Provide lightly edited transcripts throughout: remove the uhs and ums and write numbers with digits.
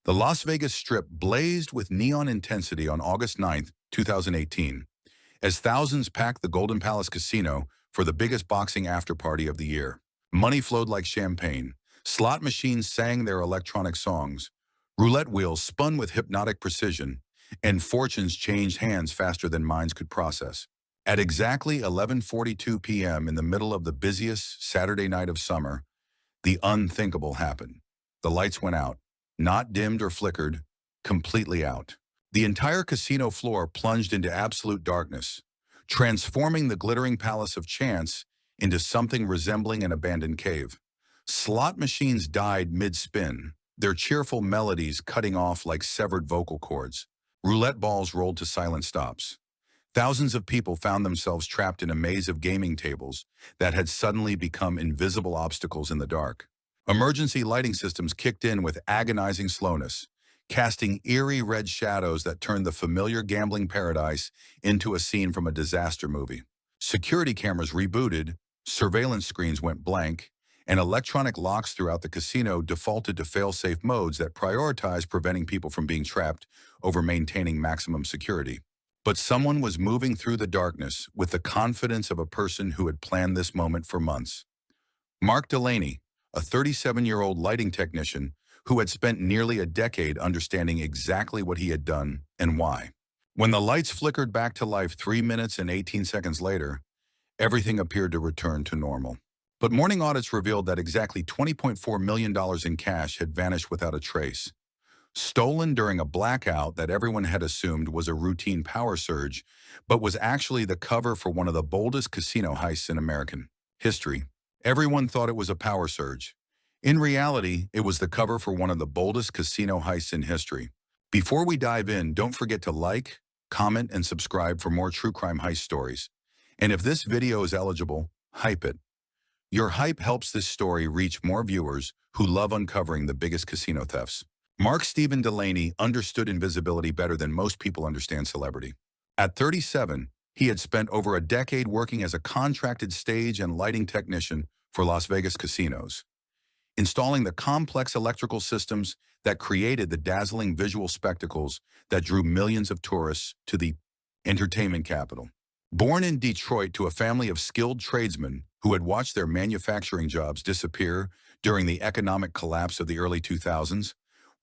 The Las Vegas Strip blazed with neon intensity on August 9th, 2018, as thousands packed the Golden Palace Casino for the biggest boxing after-party of the year. Money flowed like champagne. Slot machines sang their electronic songs. Roulette wheels spun with hypnotic precision, and fortunes changed hands faster than minds could process. At exactly 11:42 p.m. in the middle of the busiest Saturday night of summer, the unthinkable happened. The lights went out, not dimmed or flickered, completely out. The entire casino floor plunged into absolute darkness, transforming the glittering palace of chance into something resembling an abandoned cave. Slot machines died mid-spin, their cheerful melodies cutting off like severed vocal cords. Roulette balls rolled to silent stops. Thousands of people found themselves trapped in a maze of gaming tables that had suddenly become invisible obstacles in the dark. Emergency lighting systems kicked in with agonizing slowness, casting eerie red shadows that turned the familiar gambling paradise into a scene from a disaster movie. Security cameras rebooted, surveillance screens went blank, and electronic locks throughout the casino defaulted to fail-safe modes that prioritized preventing people from being trapped over maintaining maximum security. But someone was moving through the darkness with the confidence of a person who had planned this moment for months. Mark Delaney, a 37-year-old lighting technician who had spent nearly a decade understanding exactly what he had done and why. When the lights flickered back to life 3 minutes and 18 seconds later, everything appeared to return to normal. But morning audits revealed that exactly $20.4 million in cash had vanished without a trace. Stolen during a blackout that everyone had assumed was a routine power surge, but was actually the cover for one of the boldest casino heists in American history. Everyone thought it was a power surge. In reality, it was the cover for one of the boldest casino heists in history. Before we dive in, don't forget to like, comment, and subscribe for more true crime heist stories. And if this video is eligible, hype it. Your hype helps this story reach more viewers who love uncovering the biggest casino thefts. Mark Stephen Delaney understood invisibility better than most people understand celebrity. At 37, he had spent over a decade working as a contracted stage and lighting technician for Las Vegas casinos, installing the complex electrical systems that created the dazzling visual spectacles that drew millions of tourists to the entertainment capital. Born in Detroit to a family of skilled tradesmen who had watched their manufacturing jobs disappear during the economic collapse of the early 2000s,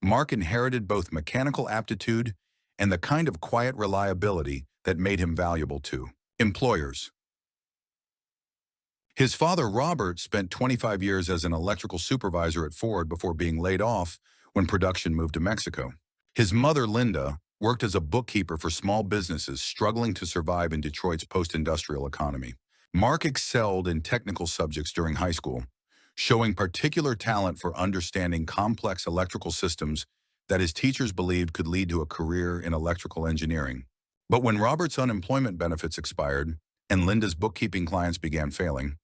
Mark inherited both mechanical aptitude and the kind of quiet reliability that made him valuable to employers. His father, Robert, spent 25 years as an electrical supervisor at Ford before being laid off when production moved to Mexico. His mother, Linda, worked as a bookkeeper for small businesses struggling to survive in Detroit's post-industrial economy. Mark excelled in technical subjects during high school, showing particular talent for understanding complex electrical systems that his teachers believed could lead to a career in electrical engineering. But when Robert's unemployment benefits expired and Linda's bookkeeping clients began failing,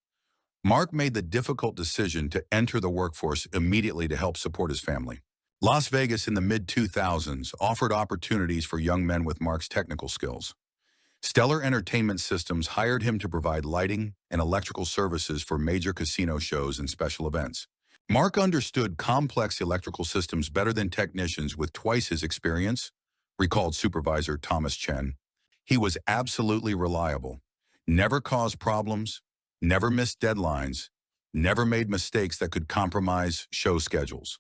Mark made the difficult decision to enter the workforce immediately to help support his family. Las Vegas in the mid-2000s offered opportunities for young men with Mark's technical skills. Stellar Entertainment Systems hired him to provide lighting and electrical services for major casino shows and special events. Mark understood complex electrical systems better than technicians with twice his experience, recalled supervisor Thomas Chen. He was absolutely reliable, never caused problems, never missed deadlines, never made mistakes that could compromise show schedules.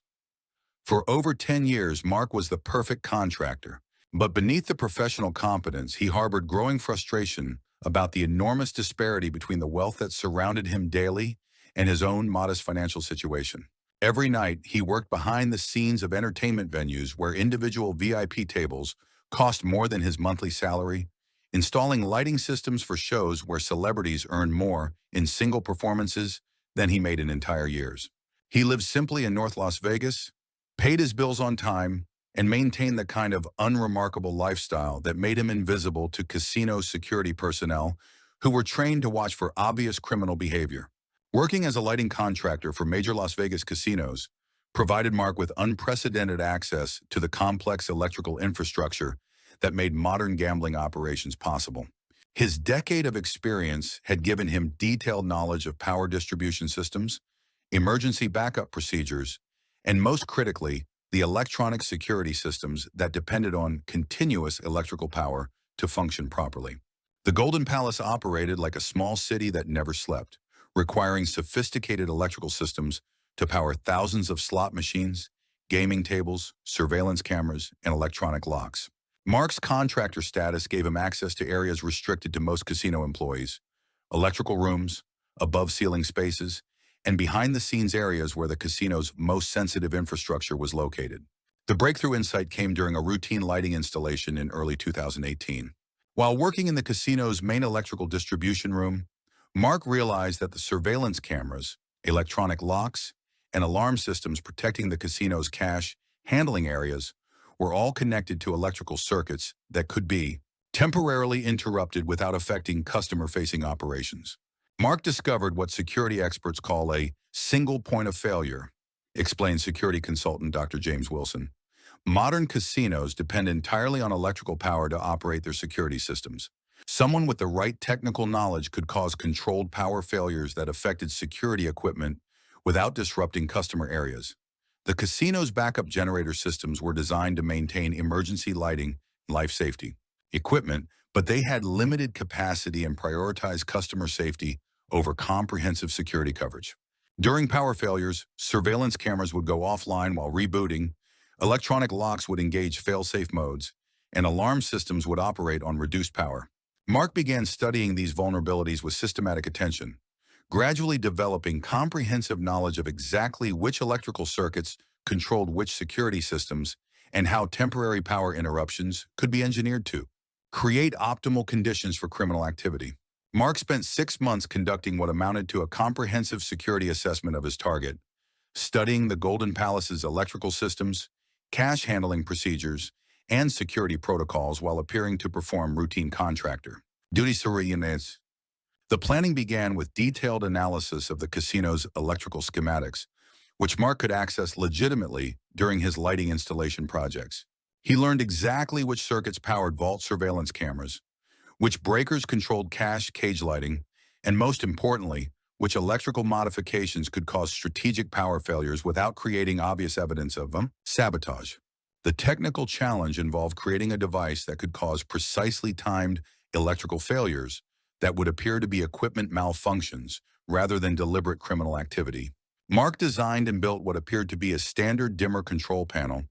For over 10 years, Mark was the perfect contractor. But beneath the professional competence, he harbored growing frustration about the enormous disparity between the wealth that surrounded him daily and his own modest financial situation. Every night, he worked behind the scenes of entertainment venues where individual VIP tables cost more than his monthly salary, installing lighting systems for shows where celebrities earned more in single performances than he made in entire years. He lived simply in North Las Vegas, paid his bills on time, and maintained the kind of unremarkable lifestyle that made him invisible to casino security personnel who were trained to watch for obvious criminal behavior. Working as a lighting contractor for major Las Vegas casinos provided Mark with unprecedented access to the complex electrical infrastructure that made modern gambling operations possible. His decade of experience had given him detailed knowledge of power distribution systems, emergency backup procedures, and most critically, the electronic security systems that depended on continuous electrical power to function properly. The Golden Palace operated like a small city that never slept, requiring sophisticated electrical systems to power thousands of slot machines, gaming tables, surveillance cameras, and electronic locks. Mark's contractor status gave him access to areas restricted to most casino employees: electrical rooms, above-ceiling spaces, and behind-the-scenes areas where the casino's most sensitive infrastructure was located. The breakthrough insight came during a routine lighting installation in early 2018. While working in the casino's main electrical distribution room, Mark realized that the surveillance cameras, electronic locks, and alarm systems protecting the casino's cash handling areas were all connected to electrical circuits that could be temporarily interrupted without affecting customer-facing operations. Mark discovered what security experts call a single point of failure, explained security consultant Dr. James Wilson. Modern casinos depend entirely on electrical power to operate their security systems. Someone with the right technical knowledge could cause controlled power failures that affected security equipment without disrupting customer areas. The casino's backup generator systems were designed to maintain emergency lighting and life safety equipment, but they had limited capacity and prioritized customer safety over comprehensive security coverage. During power failures, surveillance cameras would go offline while rebooting, electronic locks would engage fail-safe modes, and alarm systems would operate on reduced power. Mark began studying these vulnerabilities with systematic attention, gradually developing comprehensive knowledge of exactly which electrical circuits controlled which security systems and how temporary power interruptions could be engineered to create optimal conditions for criminal activity. Mark spent 6 months conducting what amounted to a comprehensive security assessment of his target, studying the Golden Palace's electrical systems, cash handling procedures, and security protocols while appearing to perform routine contractor duties. The planning began with detailed analysis of the casino's electrical schematics, which Mark could access legitimately during his lighting installation projects. He learned exactly which circuits powered vault surveillance cameras, which breakers controlled cache cage lighting, and most importantly, which electrical modifications could cause strategic power failures without creating obvious evidence of sabotage. The technical challenge involved creating a device that could cause precisely timed electrical failures that would appear to be equipment malfunctions rather than deliberate criminal activity. Mark designed and built what appeared to be a standard dimmer control panel,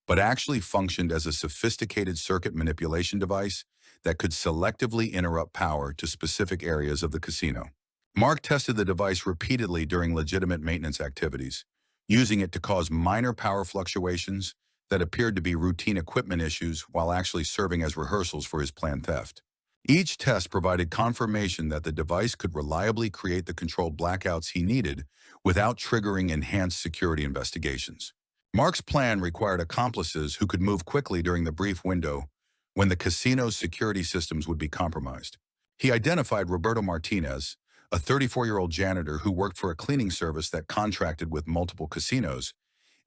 but actually functioned as a sophisticated circuit manipulation device that could selectively interrupt power to specific areas of the casino. Mark tested the device repeatedly during legitimate maintenance activities, using it to cause minor power fluctuations that appeared to be routine equipment issues while actually serving as rehearsals for his planned theft. Each test provided confirmation that the device could reliably create the controlled blackouts he needed without triggering enhanced security investigations. Mark's plan required accomplices who could move quickly during the brief window when the casino's security systems would be compromised. He identified Roberto Martinez, a 34-year-old janitor who worked for a cleaning service that contracted with multiple casinos,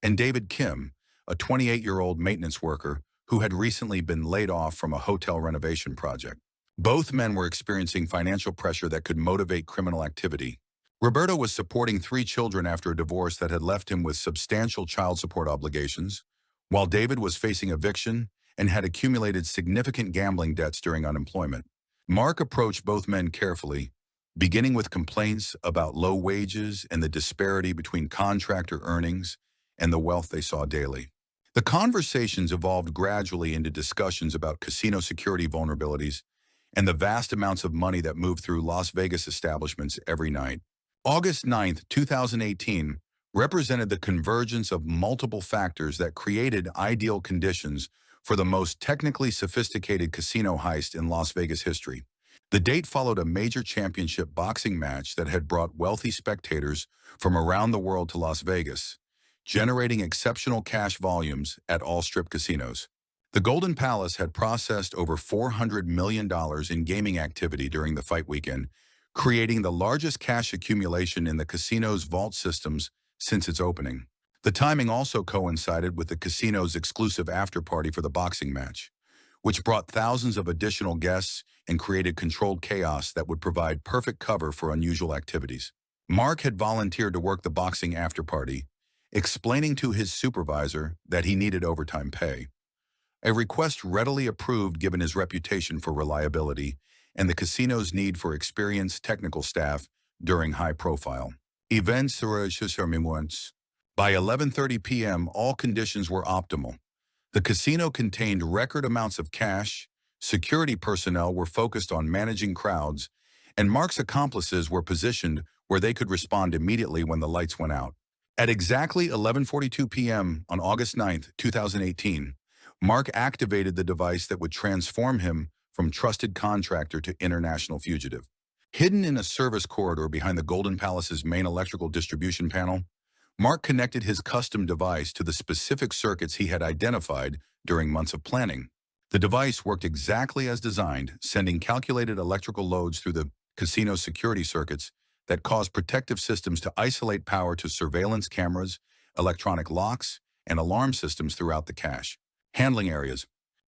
and David Kim, a 28-year-old maintenance worker who had recently been laid off from a hotel renovation project. Both men were experiencing financial pressure that could motivate criminal activity. Roberto was supporting 3 children after a divorce that had left him with substantial child support obligations, while David was facing eviction and had accumulated significant gambling debts during unemployment. Mark approached both men carefully, beginning with complaints about low wages and the disparity between contractor earnings and the wealth they saw daily. The conversations evolved gradually into discussions about casino security vulnerabilities and the vast amounts of money that moved through Las Vegas establishments every night. August 9, 2018, represented the convergence of multiple factors that created ideal conditions for the most technically sophisticated casino heist in Las Vegas history. The date followed a major championship boxing match that had brought wealthy spectators from around the world to Las Vegas, generating exceptional cash volumes at all strip casinos. The Golden Palace had processed over $400 million in gaming activity during the fight weekend, creating the largest cash accumulation in the casino's vault systems since its opening. The timing also coincided with the casino's exclusive after-party for the boxing match, which brought thousands of additional guests and created controlled chaos that would provide perfect cover for unusual activities. Mark had volunteered to work the boxing after-party, explaining to his supervisor that he needed overtime pay. A request readily approved given his reputation for reliability and the casino's need for experienced technical staff during high-profile events. By 11:30 p.m., all conditions were optimal. The casino contained record amounts of cash, security personnel were focused on managing crowds, and Mark's accomplices were positioned where they could respond immediately when the lights went out. At exactly 11:42 p.m. on August 9, 2018, Mark activated the device that would transform him from trusted contractor to international fugitive. Hidden in a service corridor behind the Golden Palace's main electrical distribution panel, Mark connected his custom device to the specific circuits he had identified during months of planning. The device worked exactly as designed, sending calculated electrical loads through the casino security circuits that caused protective systems to isolate power to surveillance cameras, electronic locks, and alarm systems throughout the cache. Handling areas.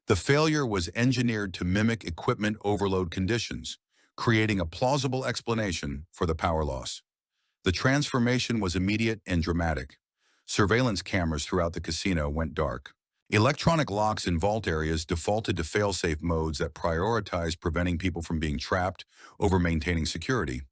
The failure was engineered to mimic equipment overload conditions, creating a plausible explanation for the power loss. The transformation was immediate and dramatic. Surveillance cameras throughout the casino went dark. Electronic locks in vault areas defaulted to fail-safe modes that prioritized preventing people from being trapped over maintaining security.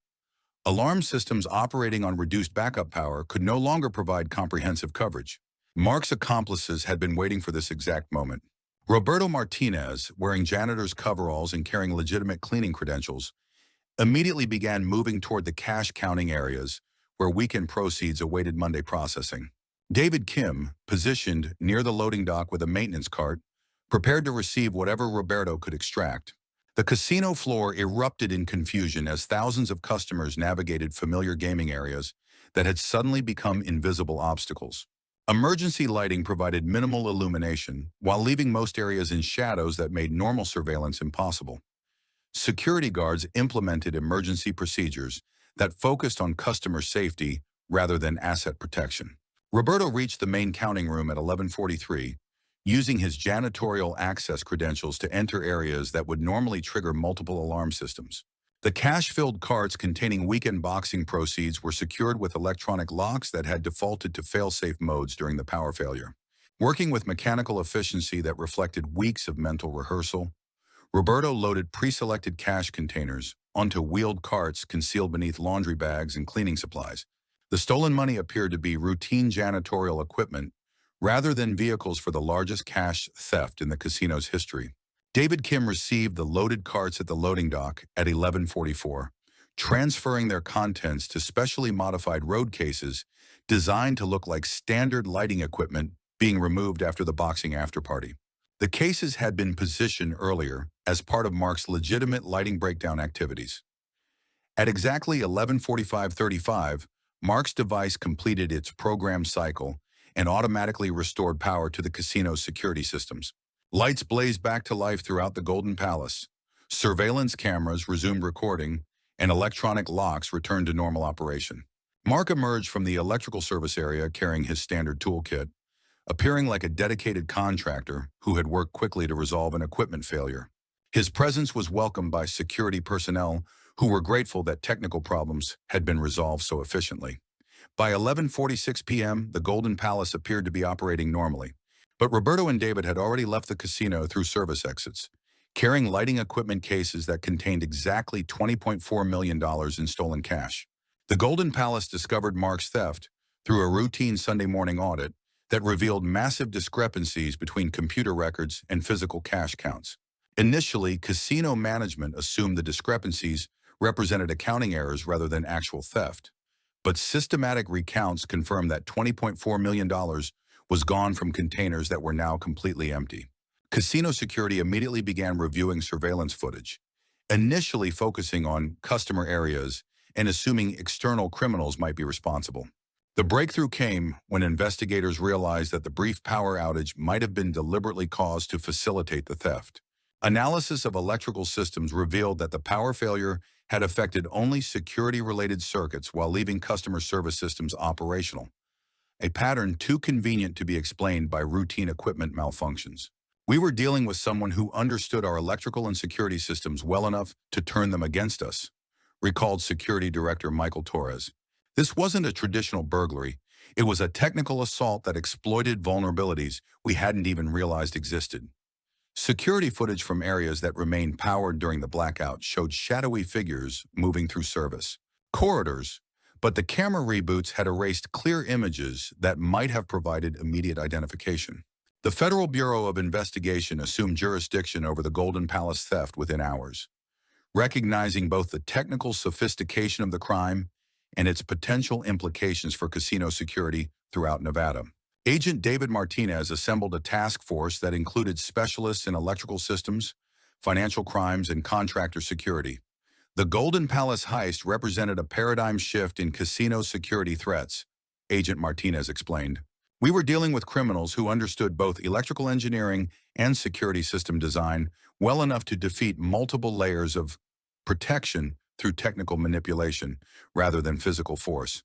Alarm systems operating on reduced backup power could no longer provide comprehensive coverage. Mark's accomplices had been waiting for this exact moment. Roberto Martinez, wearing janitor's coveralls and carrying legitimate cleaning credentials, immediately began moving toward the cash counting areas where weekend proceeds awaited Monday processing. David Kim, positioned near the loading dock with a maintenance cart, prepared to receive whatever Roberto could extract. The casino floor erupted in confusion as thousands of customers navigated familiar gaming areas that had suddenly become invisible obstacles. Emergency lighting provided minimal illumination, while leaving most areas in shadows that made normal surveillance impossible. Security guards implemented emergency procedures that focused on customer safety rather than asset protection. Roberto reached the main counting room at 11:43, using his janitorial access credentials to enter areas that would normally trigger multiple alarm systems. The cash-filled carts containing weekend boxing proceeds were secured with electronic locks that had defaulted to fail-safe modes during the power failure. Working with mechanical efficiency that reflected weeks of mental rehearsal, Roberto loaded pre-selected cash containers onto wheeled carts concealed beneath laundry bags and cleaning supplies. The stolen money appeared to be routine janitorial equipment rather than vehicles for the largest cash theft in the casino's history. David Kim received the loaded carts at the loading dock at 11:44, transferring their contents to specially modified road cases designed to look like standard lighting equipment being removed after the boxing afterparty. The cases had been positioned earlier as part of Mark's legitimate lighting breakdown activities. At exactly 11:45:35, Mark's device completed its program cycle and automatically restored power to the casino's security systems. Lights blazed back to life throughout the Golden Palace. Surveillance cameras resumed recording, and electronic locks returned to normal operation. Mark emerged from the electrical service area carrying his standard toolkit, appearing like a dedicated contractor who had worked quickly to resolve an equipment failure. His presence was welcomed by security personnel who were grateful that technical problems had been resolved so efficiently. By 11:46 p.m., the Golden Palace appeared to be operating normally, but Roberto and David had already left the casino through service exits, carrying lighting equipment cases that contained exactly $20.4 million in stolen cash. The Golden Palace discovered Mark's theft through a routine Sunday morning audit that revealed massive discrepancies between computer records and physical cash counts. Initially, casino management assumed the discrepancies represented accounting errors rather than actual theft, but systematic recounts confirmed that $20.4 million was gone from containers that were now completely empty. Casino security immediately began reviewing surveillance footage, initially focusing on customer areas and assuming external criminals might be responsible. The breakthrough came when investigators realized that the brief power outage might have been deliberately caused to facilitate the theft. Analysis of electrical systems revealed that the power failure had affected only security-related circuits while leaving customer service systems operational, a pattern too convenient to be explained by routine equipment malfunctions. We were dealing with someone who understood our electrical and security systems well enough to turn them against us, recalled Security Director Michael Torres. This wasn't a traditional burglary. It was a technical assault that exploited vulnerabilities we hadn't even realized existed. Security footage from areas that remained powered during the blackout showed shadowy figures moving through service corridors, but the camera reboots had erased clear images that might have provided immediate identification. The Federal Bureau of Investigation assumed jurisdiction over the Golden Palace theft within hours, recognizing both the technical sophistication of the crime and its potential implications for casino security throughout Nevada. Agent David Martinez assembled a task force that included specialists in electrical systems, financial crimes, and contractor security. The Golden Palace heist represented a paradigm shift in casino security threats, Agent Martinez explained. We were dealing with criminals who understood both electrical engineering and security system design well enough to defeat multiple layers of protection through technical manipulation rather than physical force.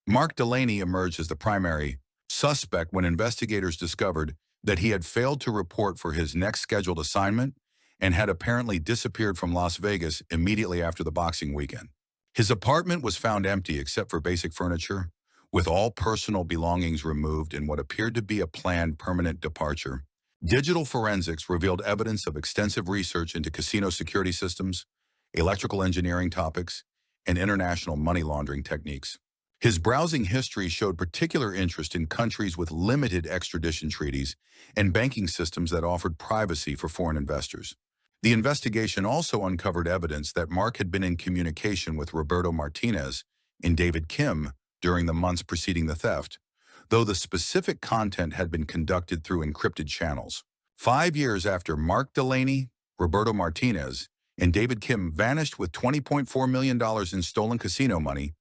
Mark Delaney emerged as the primary suspect when investigators discovered that he had failed to report for his next scheduled assignment and had apparently disappeared from Las Vegas immediately after the boxing weekend. His apartment was found empty except for basic furniture, with all personal belongings removed in what appeared to be a planned permanent departure. Digital forensics revealed evidence of extensive research into casino security systems, electrical engineering topics, and international money laundering techniques. His browsing history showed particular interest in countries with limited extradition treaties and banking systems that offered privacy for foreign investors. The investigation also uncovered evidence that Mark had been in communication with Roberto Martinez and David Kim during the months preceding the theft, though the specific content had been conducted through encrypted channels. 5 years after Mark Delaney, Roberto Martinez, and David Kim vanished with $20.4 million in stolen casino money,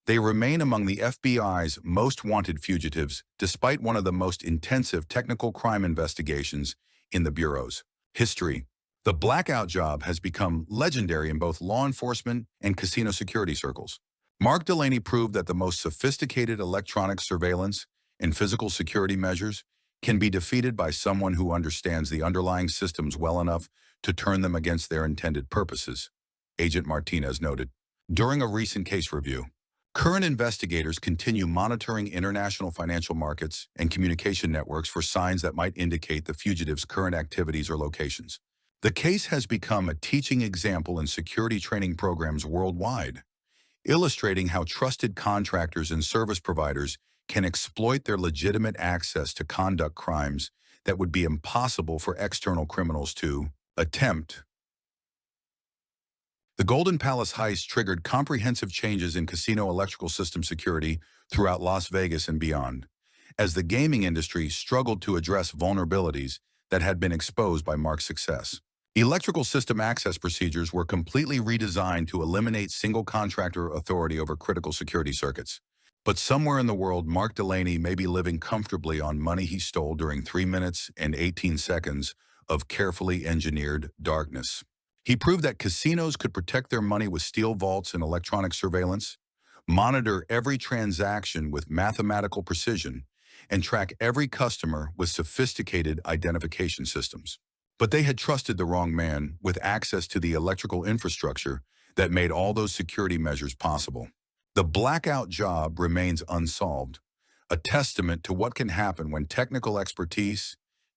they remain among the FBI's most wanted fugitives, despite one of the most intensive technical crime investigations in the Bureau's history. The blackout job has become legendary in both law enforcement and casino security circles. Mark Delaney proved that the most sophisticated electronic surveillance and physical security measures can be defeated by someone who understands the underlying systems well enough to turn them against their intended purposes, Agent Martinez noted. During a recent case review, current investigators continue monitoring international financial markets and communication networks for signs that might indicate the fugitive's current activities or locations. The case has become a teaching example in security training programs worldwide, illustrating how trusted contractors and service providers can exploit their legitimate access to conduct crimes that would be impossible for external criminals to attempt. The Golden Palace heist triggered comprehensive changes in casino electrical system security throughout Las Vegas and beyond, as the gaming industry struggled to address vulnerabilities that had been exposed by Mark's success. Electrical system access procedures were completely redesigned to eliminate single contractor authority over critical security circuits. But somewhere in the world, Mark Delaney may be living comfortably on money he stole during 3 minutes and 18 seconds of carefully engineered darkness. He proved that casinos could protect their money with steel vaults and electronic surveillance, monitor every transaction with mathematical precision, and track every customer with sophisticated identification systems. But they had trusted the wrong man with access to the electrical infrastructure that made all those security measures possible. The blackout job remains unsolved, a testament to what can happen when technical expertise,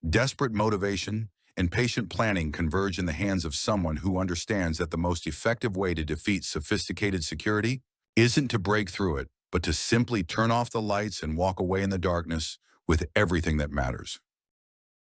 desperate motivation, and patient planning converge in the hands of someone who understands that the most effective way to defeat sophisticated security isn't to break through it, but to simply turn off the lights and walk away in the darkness with everything that matters.